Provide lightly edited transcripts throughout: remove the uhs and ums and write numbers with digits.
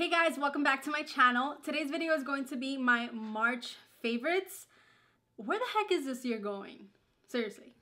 Hey guys, welcome back to my channel. Today's video is going to be my March favorites. Where the heck is this year going? Seriously.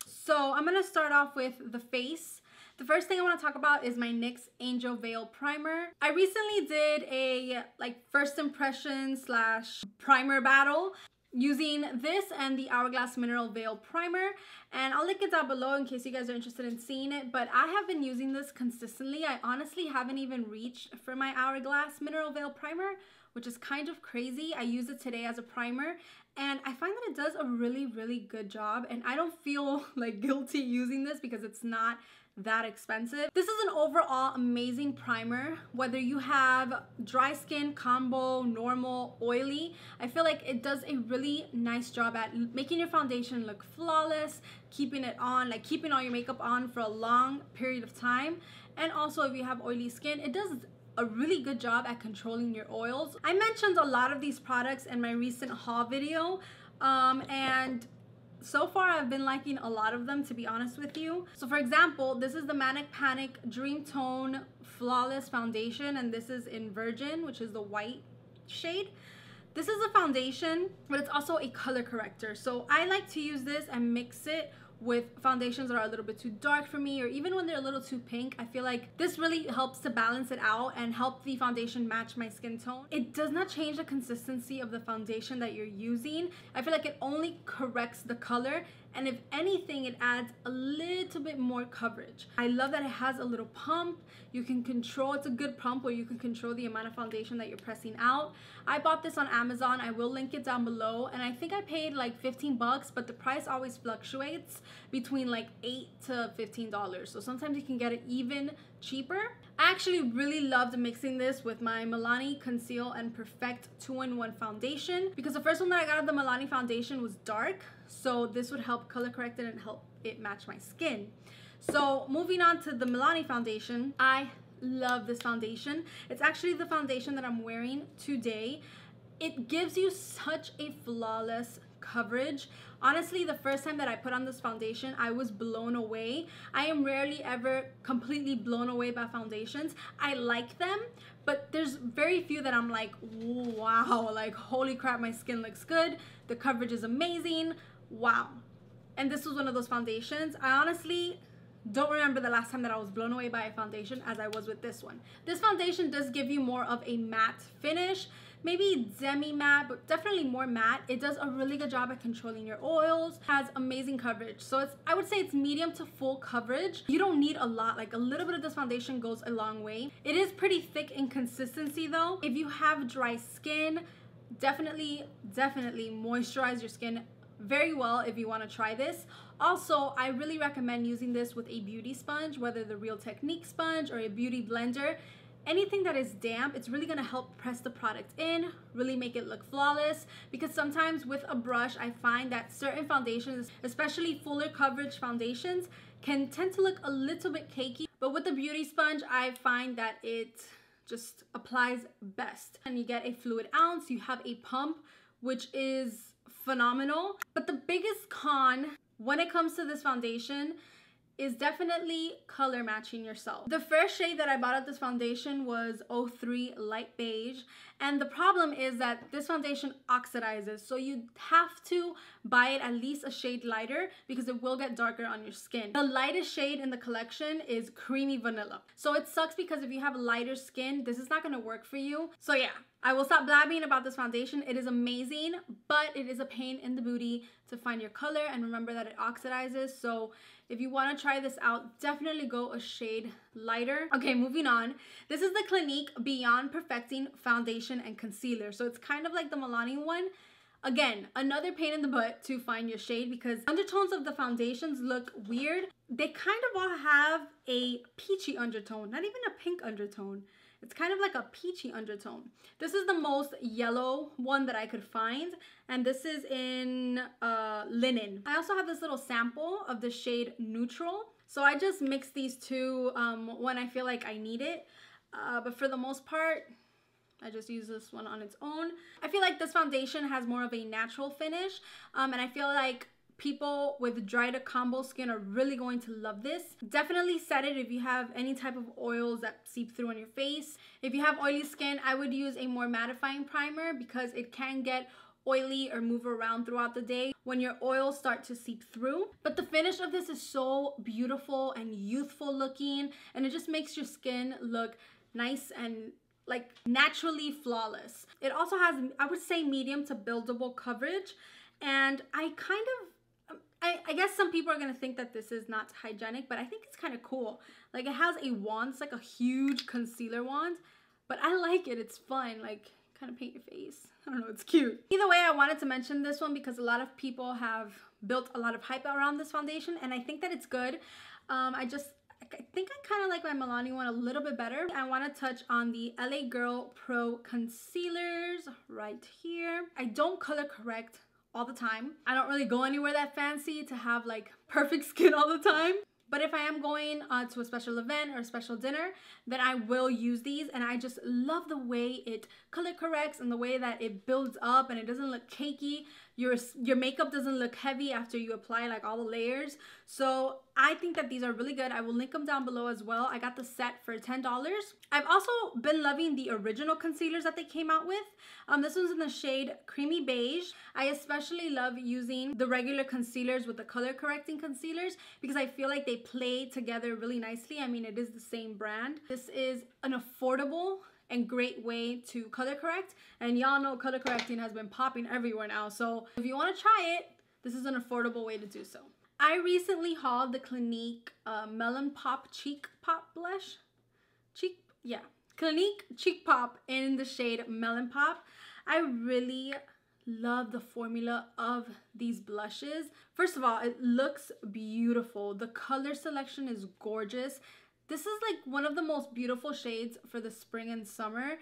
So I'm gonna start off with the face. The first thing I want to talk about is my NYX Angel Veil Primer. I recently did a first impression / primer battle using this and the Hourglass Mineral Veil Primer, and I'll link it down below in case you guys are interested in seeing it. But I have been using this consistently. I honestly haven't even reached for my Hourglass Mineral Veil Primer, which is kind of crazy. I use it today as a primer and I find that it does a really good job, and I don't feel like guilty using this because it's not that expensive. This is an overall amazing primer, whether you have dry skin, combo, normal, oily. I feel like it does a really nice job at making your foundation look flawless, keeping it on, like keeping all your makeup on for a long period of time. And also if you have oily skin, it does a really good job at controlling your oils. I mentioned a lot of these products in my recent haul video, and so far I've been liking a lot of them, to be honest with you. So for example, this is the Manic Dreamtone Flawless Foundation, and this is in Virgin, which is the white shade. This is a foundation, but it's also a color corrector. So I like to use this and mix it with foundations that are a little bit too dark for me, or even when they're a little too pink. I feel like this really helps to balance it out and help the foundation match my skin tone. It does not change the consistency of the foundation that you're using. I feel like it only corrects the color, and if anything, it adds a little bit more coverage. I love that it has a little pump. You can control, it's a good pump where you can control the amount of foundation that you're pressing out. I bought this on Amazon. I will link it down below, and I think I paid like 15 bucks, but the price always fluctuates between like $8 to $15. So sometimes you can get it even cheaper. I actually really loved mixing this with my Milani Conceal and Perfect 2-in-1 foundation, because the first one that I got of the Milani foundation was dark, so this would help color correct it and help it match my skin. So moving on to the Milani foundation, I love this foundation. It's actually the foundation that I'm wearing today. It gives you such a flawless coverage. Honestly, the first time that I put on this foundation, I was blown away. I am rarely ever completely blown away by foundations. I like them, but there's very few that I'm like, wow, like holy crap, my skin looks good. The coverage is amazing. Wow. And this was one of those foundations. I honestly don't remember the last time that I was blown away by a foundation as I was with this one. This foundation does give you more of a matte finish, maybe demi-matte, but definitely more matte. It does a really good job at controlling your oils, has amazing coverage. So I would say it's medium to full coverage. You don't need a lot, like a little bit of this foundation goes a long way. It is pretty thick in consistency though. If you have dry skin, definitely moisturize your skin very well if you want to try this. Also, I really recommend using this with a beauty sponge, whether the Real Technique sponge or a beauty blender. Anything that is damp, it's really going to help press the product in, really make it look flawless, because sometimes with a brush I find that certain foundations, especially fuller coverage foundations, can tend to look a little bit cakey, but with the beauty sponge I find that it just applies best. And you get a fluid ounce, you have a pump, which is phenomenal. But the biggest con when it comes to this foundation is definitely color matching yourself. The first shade that I bought of this foundation was 03 Light Beige, and the problem is that this foundation oxidizes, so you have to buy it at least a shade lighter because it will get darker on your skin. The lightest shade in the collection is Creamy Vanilla, so it sucks because if you have lighter skin, this is not going to work for you. So yeah, I will stop blabbing about this foundation. It is amazing, but it is a pain in the booty to find your color, and remember that it oxidizes. So if you want to try this out, definitely go a shade lighter. Okay, moving on. This is the Clinique Beyond Perfecting Foundation and Concealer. So it's kind of like the Milani one. Again, another pain in the butt to find your shade because undertones of the foundations look weird. They kind of all have a peachy undertone, not even a pink undertone. It's kind of like a peachy undertone. This is the most yellow one that I could find, and this is in Linen. I also have this little sample of the shade Neutral. So I just mix these two when I feel like I need it. But for the most part, I just use this one on its own. I feel like this foundation has more of a natural finish, and I feel like People with dry to combo skin are really going to love this. Definitely set it if you have any type of oils that seep through on your face. If you have oily skin, I would use a more mattifying primer because it can get oily or move around throughout the day when your oils start to seep through. But the finish of this is so beautiful and youthful looking, and it just makes your skin look nice and like naturally flawless. It also has, I would say, medium to buildable coverage, and I guess some people are gonna think that this is not hygienic, but I think it's kind of cool. Like, it has a wand, it's like a huge concealer wand, but I like it. It's fun, like kind of paint your face. I don't know, it's cute. Either way, I wanted to mention this one because a lot of people have built a lot of hype around this foundation, and I think that it's good. I think I kind of like my Milani one a little bit better. I want to touch on the LA Girl Pro concealers right here. I don't color correct all the time. I don't really go anywhere that fancy to have like perfect skin all the time. But if I am going to a special event or a special dinner, then I will use these. And I just love the way it color corrects and the way that it builds up and it doesn't look cakey. Your makeup doesn't look heavy after you apply like all the layers. So I think that these are really good. I will link them down below as well. I got the set for $10. I've also been loving the original concealers that they came out with. This one's in the shade Creamy Beige. I especially love using the regular concealers with the color correcting concealers because I feel like they play together really nicely. I mean, it is the same brand. This is an affordable and great way to color correct, and y'all know color correcting has been popping everywhere now, so if you want to try it, this is an affordable way to do so. I recently hauled the Clinique Melon Pop Cheek Pop blush. Clinique Cheek Pop in the shade Melon Pop. I really love the formula of these blushes. First of all, it looks beautiful. The color selection is gorgeous. This is like one of the most beautiful shades for the spring and summer.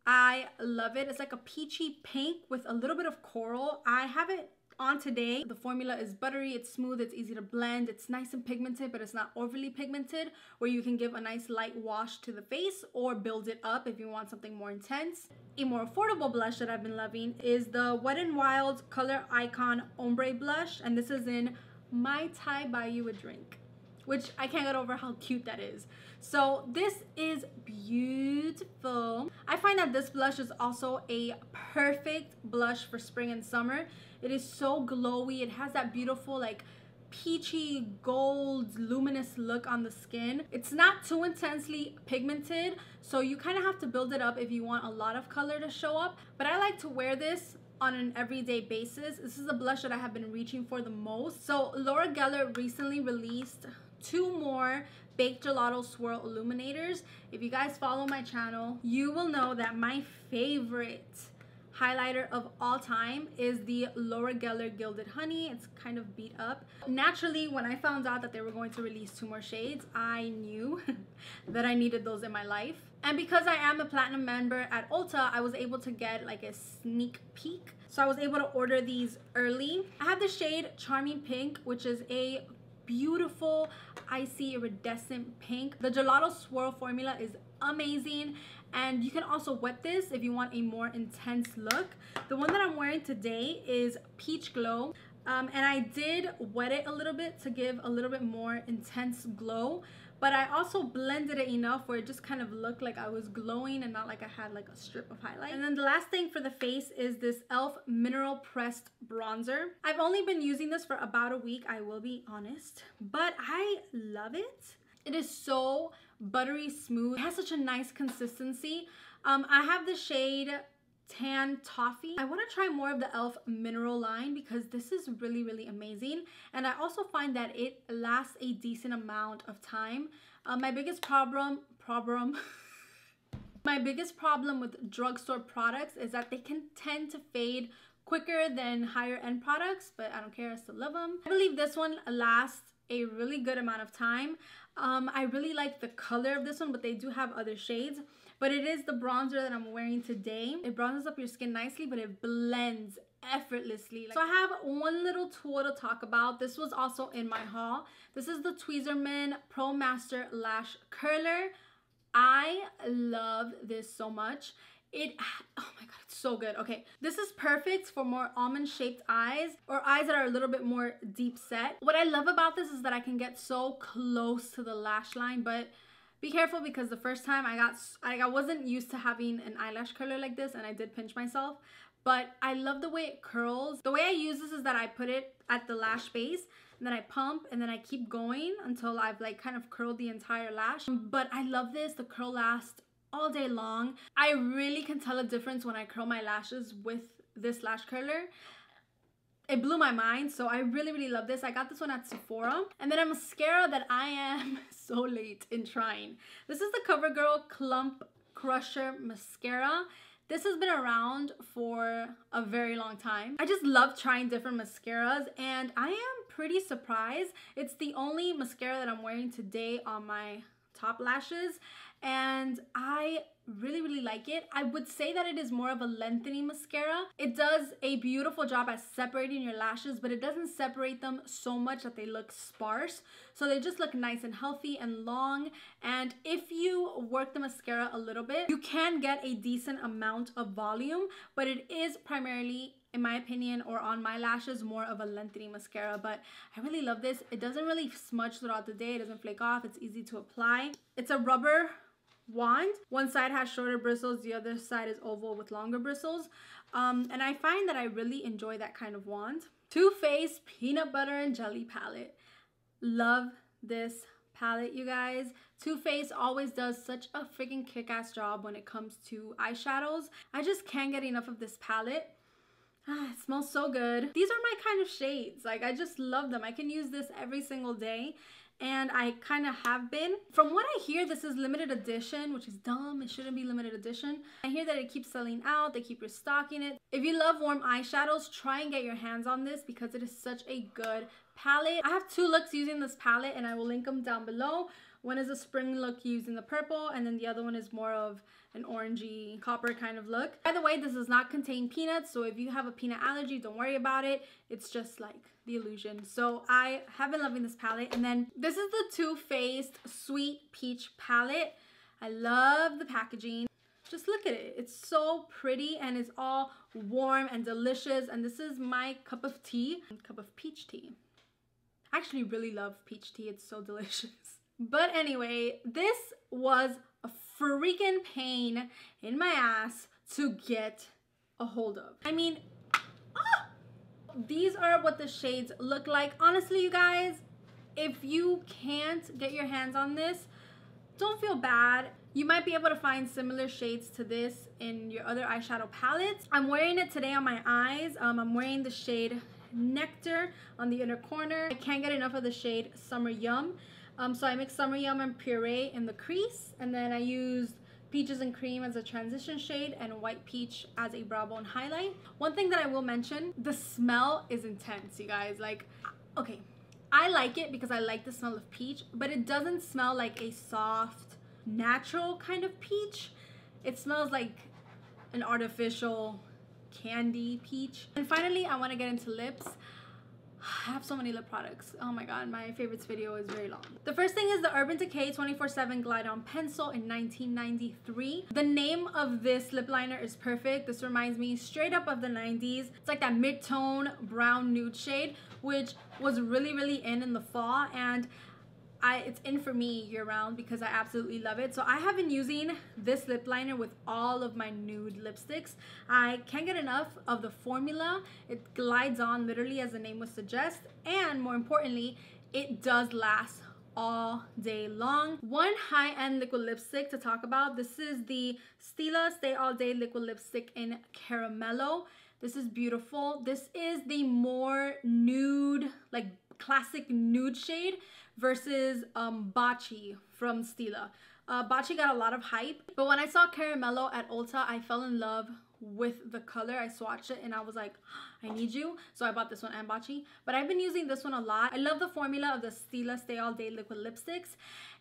I love it. It's like a peachy pink with a little bit of coral. I have it on today. The formula is buttery, it's smooth, it's easy to blend, it's nice and pigmented, but it's not overly pigmented, where you can give a nice light wash to the face or build it up if you want something more intense. A more affordable blush that I've been loving is the Wet n Wild Color Icon Ombre Blush, and this is in My Thai Buy You a Drink, which I can't get over how cute that is. So this is beautiful. I find that this blush is also a perfect blush for spring and summer. It is so glowy. It has that beautiful like peachy gold luminous look on the skin. It's not too intensely pigmented, so you kind of have to build it up if you want a lot of color to show up. But I like to wear this on an everyday basis. This is a blush that I have been reaching for the most. So Laura Geller recently released 2 more Baked Gelato Swirl Illuminators. If you guys follow my channel, you will know that my favorite highlighter of all time is the Laura Geller Gilded Honey. It's kind of beat up. Naturally, when I found out that they were going to release 2 more shades, I knew that I needed those in my life. And because I am a platinum member at Ulta, I was able to get like a sneak peek. So I was able to order these early. I have the shade Charming Pink, which is a beautiful icy iridescent pink. The Gelato Swirl formula is amazing, and you can also wet this if you want a more intense look. The one that I'm wearing today is Peach Glow, and I did wet it a little bit to give a little bit more intense glow, but I also blended it enough where it just kind of looked like I was glowing and not like I had like a strip of highlight. And then the last thing for the face is this e.l.f. Mineral Pressed Bronzer. I've only been using this for about a week, I will be honest, but I love it. It is so buttery smooth. It has such a nice consistency. I have the shade Tan Toffee. I want to try more of the e.l.f. mineral line because this is really, really amazing. And I also find that it lasts a decent amount of time. My biggest problem with drugstore products is that they can tend to fade quicker than higher end products, but I don't care, I still love them. I believe this one lasts a really good amount of time. I really like the color of this one, but they do have other shades. But it is the bronzer that I'm wearing today. It bronzes up your skin nicely, but it blends effortlessly. So I have one little tool to talk about. This was also in my haul. This is the Tweezerman Pro Master Lash Curler. I love this so much. Oh my god, it's so good. Okay, this is perfect for more almond shaped eyes or eyes that are a little bit more deep set. What I love about this is that I can get so close to the lash line, but be careful because the first time I wasn't used to having an eyelash curler like this, and I did pinch myself. But I love the way it curls. The way I use this is that I put it at the lash base and then I pump and then I keep going until I've like kind of curled the entire lash. But I love this. The curl lasts all day long. I really can tell a difference when I curl my lashes with this lash curler. It blew my mind, so I really love this. I got this one at Sephora. And then a mascara that I am so late in trying. This is the CoverGirl Clump Crusher Mascara. This has been around for a very long time. I just love trying different mascaras, and I am pretty surprised. It's the only mascara that I'm wearing today on my top lashes, and I really like it. I would say that it is more of a lengthening mascara. It does a beautiful job at separating your lashes, but it doesn't separate them so much that they look sparse. So they just look nice and healthy and long. And if you work the mascara a little bit, you can get a decent amount of volume, but it is primarily, in my opinion, or on my lashes, more of a lengthening mascara. But I really love this. It doesn't really smudge throughout the day. It doesn't flake off. It's easy to apply. It's a rubber wand. One side has shorter bristles, the other side is oval with longer bristles. And I find that I really enjoy that kind of wand. Too Faced Peanut Butter and Jelly Palette. Love this palette, you guys. Too Faced always does such a freaking kick-ass job when it comes to eyeshadows. I just can't get enough of this palette. It smells so good. These are my kind of shades. Like, I just love them. I can use this every single day. And I kind of have been. From what I hear, this is limited edition, which is dumb. It shouldn't be limited edition. I hear that it keeps selling out. They keep restocking it. If you love warm eyeshadows, try and get your hands on this because it is such a good palette. I have 2 looks using this palette, and I will link them down below. One is a spring look using the purple, and then the other one is more of an orangey copper kind of look. By the way, this does not contain peanuts, so if you have a peanut allergy, don't worry about it. It's just like the illusion. So I have been loving this palette. And then this is the Too Faced Sweet Peach palette. I love the packaging. Just look at it. It's so pretty and it's all warm and delicious. And this is my cup of tea, cup of peach tea. I actually really love peach tea. It's so delicious. But anyway, this was a freaking pain in my ass to get a hold of. I mean, these are what the shades look like. Honestly, you guys, if you can't get your hands on this, don't feel bad. You might be able to find similar shades to this in your other eyeshadow palettes. I'm wearing it today on my eyes. I'm wearing the shade Nectar on the inner corner. I can't get enough of the shade Summer Yum. So I mix Summer Yum and Puree in the crease, and then I used Peaches and Cream as a transition shade and White Peach as a brow bone highlight. One thing that I will mention, the smell is intense, you guys. Like, okay, I like it because I like the smell of peach, but it doesn't smell like a soft, natural kind of peach. It smells like an artificial candy peach. And finally, I want to get into lips. I have so many lip products. Oh my god, my favorites video is very long. The first thing is the Urban Decay 24/7 Glide On Pencil in 1993. The name of this lip liner is perfect. This reminds me straight up of the 90s. It's like that mid-tone brown nude shade, which was really in the fall, and it's in for me year-round because I absolutely love it. So I have been using this lip liner with all of my nude lipsticks. I can't get enough of the formula. It glides on literally as the name would suggest, and more importantly, it does last all day long. One high-end liquid lipstick to talk about. This is the Stila Stay All Day Liquid Lipstick in Caramello. This is beautiful. This is the more nude, like classic nude shade versus Baci from Stila. Baci got a lot of hype, but when I saw Caramello at Ulta, I fell in love with the color. I swatched it and I was like, I need you. So I bought this one and Baci, but I've been using this one a lot. I love the formula of the Stila Stay All Day Liquid Lipsticks,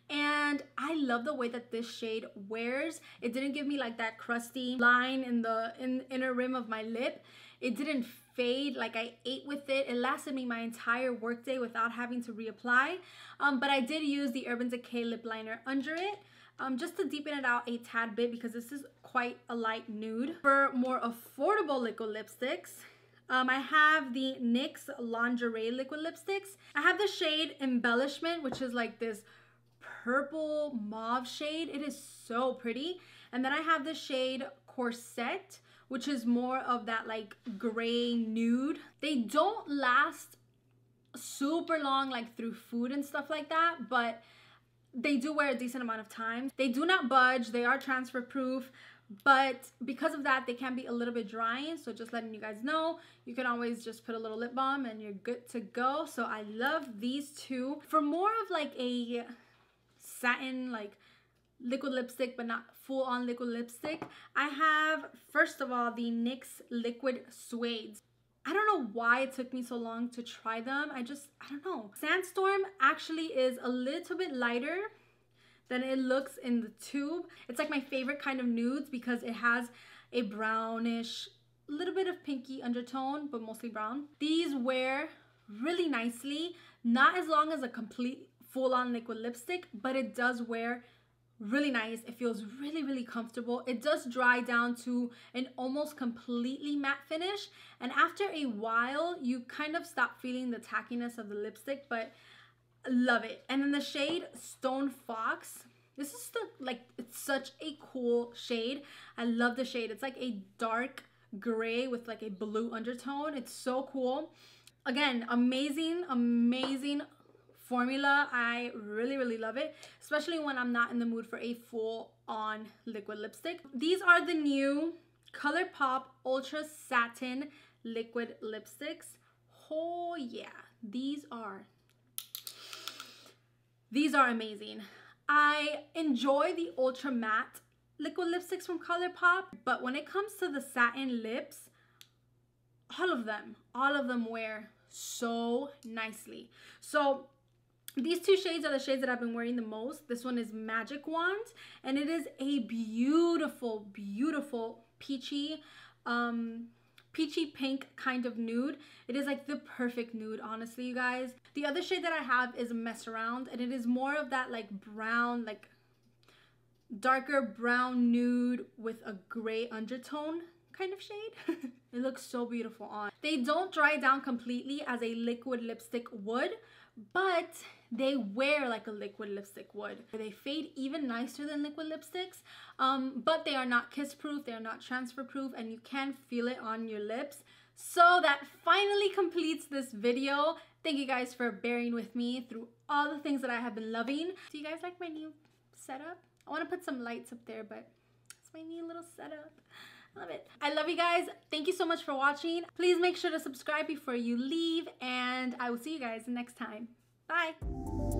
and I love the way that this shade wears. It didn't give me like that crusty line in the inner rim of my lip. It didn't fade. Like, I ate with it. It lasted me my entire workday without having to reapply. But I did use the Urban Decay lip liner under it. just to deepen it out a tad bit because this is quite a light nude. For more affordable liquid lipsticks, I have the NYX Lingerie liquid lipsticks. I have the shade Embellishment, which is like this purple mauve shade. It is so pretty. And then I have the shade Corset, which is more of that like gray nude. They don't last super long like through food and stuff like that, but they do wear a decent amount of time. They do not budge. They are transfer proof, but because of that, they can be a little bit drying. So just letting you guys know, you can always just put a little lip balm and you're good to go. So I love these two. For more of like a satin, like liquid lipstick, but not full on liquid lipstick, I have, first of all, the NYX Liquid Suede. I don't know why it took me so long to try them. I don't know. Sandstorm actually is a little bit lighter than it looks in the tube. It's like my favorite kind of nudes because it has a brownish, little bit of pinky undertone, but mostly brown. These wear really nicely, not as long as a complete full-on liquid lipstick, but it does wear really nice. It feels really, really comfortable. It does dry down to an almost completely matte finish, and after a while you kind of stop feeling the tackiness of the lipstick, but love it. And then the shade Stone Fox, this is it's such a cool shade. I love the shade. It's like a dark gray with like a blue undertone. It's so cool. Again, amazing formula. I really, really love it, especially when I'm not in the mood for a full-on liquid lipstick. These are the new ColourPop Ultra Satin liquid lipsticks. Oh yeah, these are amazing. I enjoy the ultra matte liquid lipsticks from ColourPop, but when it comes to the satin lips, all of them wear so nicely. So these two shades are the shades that I've been wearing the most. This one is Magic Wand, and it is a beautiful, beautiful peachy pink kind of nude. It is like the perfect nude, honestly, you guys. The other shade that I have is Mess Around, and it is more of that like brown, like darker brown nude with a gray undertone kind of shade. It looks so beautiful on. They don't dry down completely as a liquid lipstick would, but they wear like a liquid lipstick would. They fade even nicer than liquid lipsticks, but they are not kiss proof, they are not transfer proof, and you can feel it on your lips. So that finally completes this video. Thank you guys for bearing with me through all the things that I have been loving. Do you guys like my new setup? I want to put some lights up there, but it's my new little setup. Love it. I love you guys. Thank you so much for watching. Please make sure to subscribe before you leave, and I will see you guys next time. Bye.